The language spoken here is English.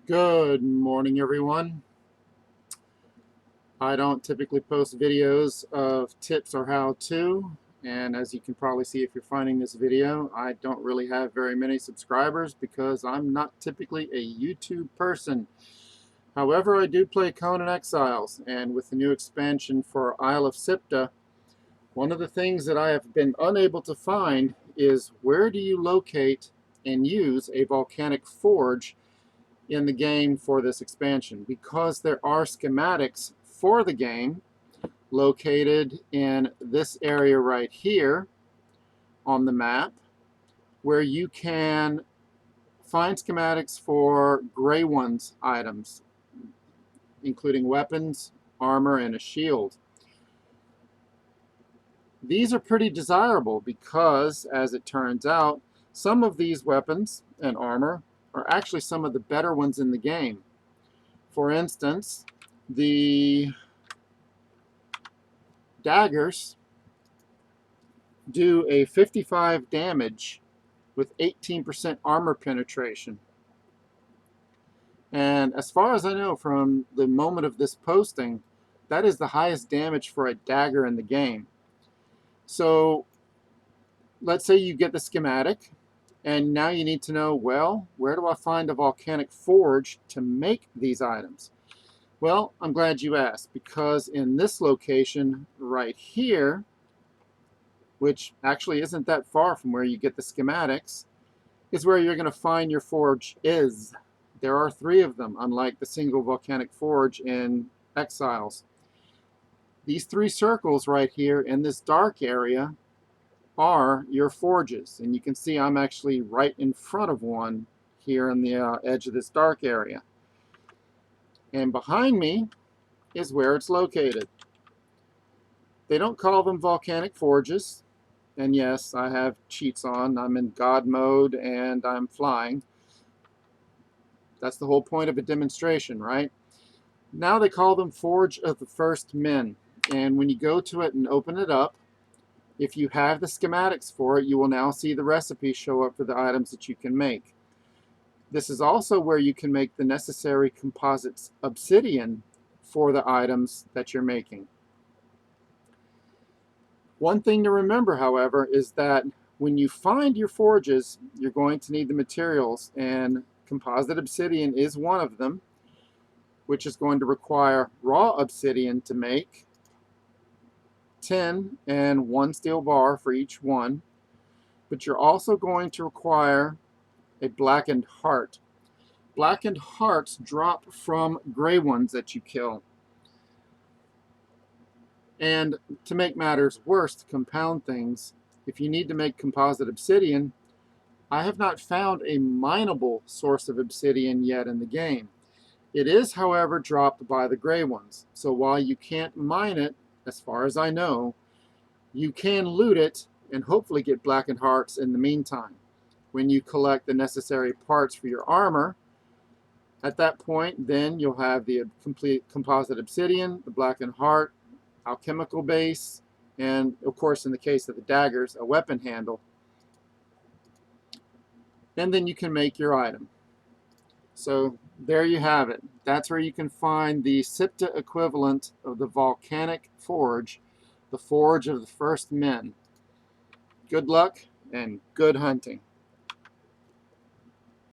Good morning, everyone. I don't typically post videos of tips or how-to, and as you can probably see if you're finding this video, I don't really have very many subscribers because I'm not typically a YouTube person. However, I do play Conan Exiles, and with the new expansion for Isle of Siptah, one of the things that I have been unable to find is where do you locate and use a volcanic forge in the game for this expansion, because there are schematics for the game located in this area right here on the map, where you can find schematics for Gray One's items, including weapons, armor, and a shield. These are pretty desirable because, as it turns out, some of these weapons and armor are actually some of the better ones in the game. For instance, the daggers do a 55 damage with 18% armor penetration. And as far as I know from the moment of this posting, that is the highest damage for a dagger in the game. So let's say you get the schematic, and now you need to know, well, where do I find a volcanic forge to make these items? Well, I'm glad you asked, because in this location right here, which actually isn't that far from where you get the schematics, is where you're going to find your forge is. There are 3 of them, unlike the single volcanic forge in Exiles. These 3 circles right here in this dark area are your forges, and you can see I'm actually right in front of one here on the edge of this dark area. And behind me is where it's located. They don't call them volcanic forges. And yes, I have cheats on. I'm in God mode and I'm flying. That's the whole point of a demonstration, right? Now they call them Forge of the First Men. And when you go to it and open it up, if you have the schematics for it, you will now see the recipe show up for the items that you can make. This is also where you can make the necessary composite obsidian for the items that you're making. One thing to remember, however, is that when you find your forges, you're going to need the materials, and composite obsidian is one of them, which is going to require raw obsidian to make, 10 and 1 steel bar for each one, but you're also going to require a blackened heart. Blackened hearts drop from gray ones that you kill. And to make matters worse, to compound things, if you need to make composite obsidian, I have not found a mineable source of obsidian yet in the game. It is, however, dropped by the gray ones. So while you can't mine it, as far as I know, you can loot it and hopefully get blackened hearts in the meantime. When you collect the necessary parts for your armor, at that point, then you'll have the complete composite obsidian, the blackened heart, alchemical base, and of course in the case of the daggers, a weapon handle. And then you can make your item. So there you have it. That's where you can find the Siptah equivalent of the volcanic forge, the forge of the first men. Good luck and good hunting.